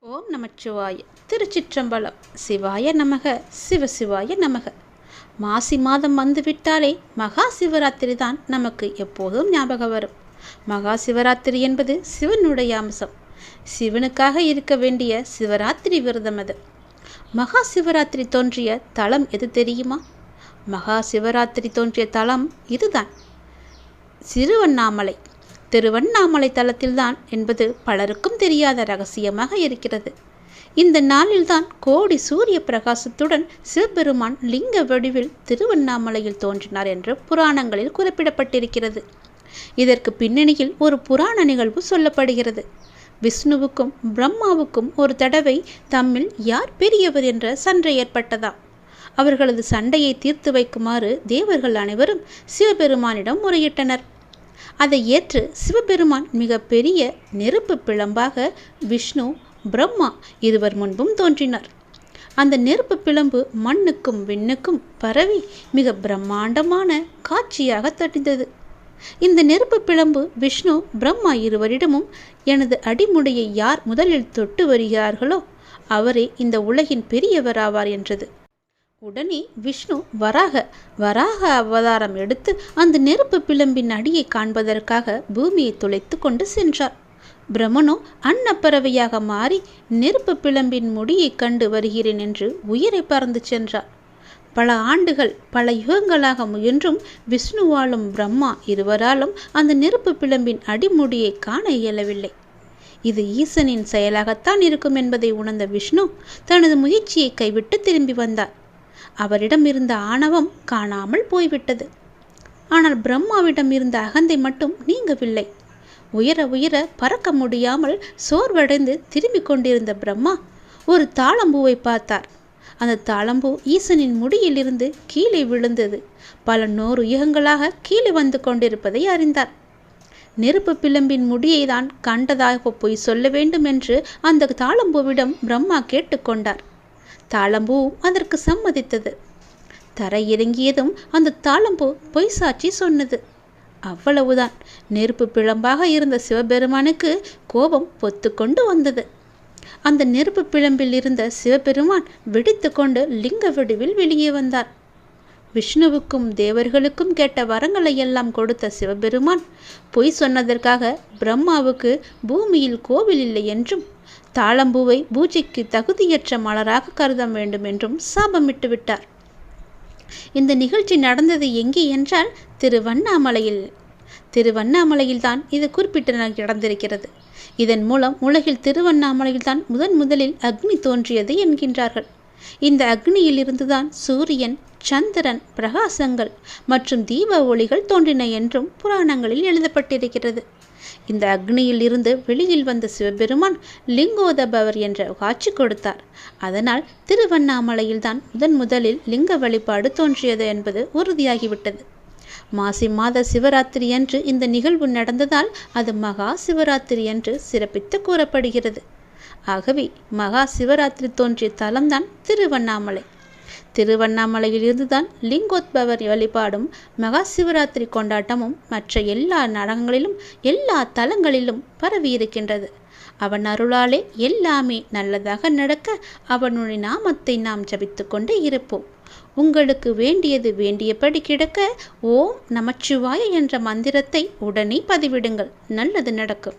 ஓம் நமச்சிவாய. திருச்சிற்றம்பலம். சிவாய நமக. சிவசிவாய நமக. மாசி மாதம் வந்துவிட்டாலே மகா சிவராத்திரி தான் நமக்கு எப்போதும் ஞாபகம் வரும். மகா சிவராத்திரி என்பது சிவனுடைய அம்சம். சிவனுக்காக இருக்க வேண்டிய சிவராத்திரி விரதம் அது. மகா சிவராத்திரி தோன்றிய தலம் எது தெரியுமா? மகா சிவராத்திரி தோன்றிய தலம் இதுதான், திருவண்ணாமலை. திருவண்ணாமலை தலத்தில்தான் என்பது பலருக்கும் தெரியாத ரகசியமாக இருக்கிறது. இந்த நாளில்தான் கோடி சூரிய பிரகாசத்துடன் சிவபெருமான் லிங்க வடிவில் திருவண்ணாமலையில் தோன்றினார் என்று புராணங்களில் குறிப்பிடப்பட்டிருக்கிறது. இதற்கு பின்னணியில் ஒரு புராண நிகழ்வு சொல்லப்படுகிறது. விஷ்ணுவுக்கும் பிரம்மாவுக்கும் ஒரு தடவை தம்மில் யார் பெரியவர் என்ற சண்டை ஏற்பட்டதாம். அவர்களது சண்டையை தீர்த்து வைக்குமாறு தேவர்கள் அனைவரும் சிவபெருமானிடம் முறையிட்டனர். அதை ஏற்று சிவபெருமான் மிக பெரிய நெருப்பு பிழம்பாக விஷ்ணு பிரம்மா இருவர் முன்பும் தோன்றினார். அந்த நெருப்பு பிழம்பு மண்ணுக்கும் விண்ணுக்கும் பரவி மிக பிரம்மாண்டமான காட்சியாக தெரிந்தது. இந்த நெருப்பு பிழம்பு விஷ்ணு பிரம்மா இருவரிடமும், எனது அடிமுடியை யார் முதலில் தொட்டு வருகிறார்களோ அவரே இந்த உலகின் பெரியவராவார் என்றது. உடனே விஷ்ணு வராக அவதாரம் எடுத்து அந்த நெருப்பு பிழம்பின் அடியை காண்பதற்காக பூமியை துளைத்து கொண்டு சென்றார். பிரம்மனோ அன்னப்பறவையாக மாறி நெருப்பு பிழம்பின் முடியை கண்டு வருகிறேன் என்று உயிரை பறந்து சென்றார். பல ஆண்டுகள் பல யுகங்களாக முயன்றும் விஷ்ணுவாலும் பிரம்மா இருவராலும் அந்த நெருப்பு பிழம்பின் அடிமுடியை காண இயலவில்லை. இது ஈசனின் செயலாகத்தான் இருக்கும் என்பதை உணர்ந்த விஷ்ணு தனது முயற்சியை கைவிட்டு திரும்பி வந்தார். அவரிடம் இருந்த ஆணவம் காணாமல் போய்விட்டது. ஆனால் பிரம்மாவிடம் இருந்த அகந்தை மட்டும் நீங்கவில்லை. உயர உயர பறக்க முடியாமல் சோர்வடைந்து திரும்பிக் கொண்டிருந்த பிரம்மா ஒரு தாளம்பூவை பார்த்தார். அந்த தாளம்பூ ஈசனின் முடியிலிருந்து கீழே விழுந்தது. பல 100 யுகங்களாக கீழே வந்து கொண்டிருப்பதை அறிந்தார். நெருப்பு பிழம்பின் முடியை தான் கண்டதாக போய் சொல்ல வேண்டும் என்று அந்த தாளம்பூவிடம் பிரம்மா கேட்டுக்கொண்டார். தாளம்பூ அதற்கு சம்மதித்தது. தரையிறங்கியதும் அந்த தாளம்பூ பொய் சாட்சி சொன்னது. அவ்வளவுதான். நெருப்பு பிழம்பாக இருந்த சிவபெருமானுக்கு கோபம் பொத்து கொண்டு வந்தது. அந்த நெருப்பு பிழம்பில் இருந்த சிவபெருமான் வெடித்து கொண்டு லிங்க வடிவில் வெளியே வந்தார். விஷ்ணுவுக்கும் தேவர்களுக்கும் கேட்ட வரங்களை எல்லாம் கொடுத்த சிவபெருமான் பொய் சொன்னதற்காக பிரம்மாவுக்கு பூமியில் கோவில் இல்லை என்றும் தாளம்பூவை பூஜைக்கு தகுதியற்ற மலராக கருத வேண்டும் என்றும் சாபமிட்டு விட்டார். இந்த நிகழ்ச்சி நடந்தது எங்கே என்றால் திருவண்ணாமலையில். திருவண்ணாமலையில் தான் இது குறிப்பிட்டு நடந்திருக்கிறது. இதன் மூலம் உலகில் திருவண்ணாமலையில் தான் முதலில் அக்னி தோன்றியது என்கின்றார்கள். இந்த அக்னியில் இருந்துதான் சூரியன், சந்திரன், பிரகாசங்கள் மற்றும் தீப ஒளிகள் தோன்றின என்றும் புராணங்களில் எழுதப்பட்டிருக்கிறது. இந்த அக்னியில் இருந்து வெளியில் வந்த சிவபெருமான் லிங்கோதபவர் என்ற காட்சி கொடுத்தார். அதனால் திருவண்ணாமலையில் தான் முதலில் லிங்க வழிபாடு தோன்றியது என்பது உறுதியாகிவிட்டது. மாசி மாத சிவராத்திரி அன்று இந்த நிகழ்வு நடந்ததால் அது மகா சிவராத்திரி என்று சிறப்பித்து கூறப்படுகிறது. ஆகவே மகா சிவராத்திரி தோன்றிய தலம்தான் திருவண்ணாமலை. திருவண்ணாமலையில் இருந்துதான் லிங்கோத்பவர் வழிபாடும் மகா சிவராத்திரி கொண்டாட்டமும் மற்ற எல்லா நடங்களிலும் எல்லா தலங்களிலும் பரவி இருக்கின்றது. அவன் அருளாலே எல்லாமே நல்லதாக நடக்க அவனுடைய நாமத்தை நாம் ஜபித்து கொண்டே இருப்போம். உங்களுக்கு வேண்டியது வேண்டியபடி கிடக்க ஓம் நமச்சிவாய என்ற மந்திரத்தை உடனே பதிவிடுங்கள். நல்லது நடக்கும்.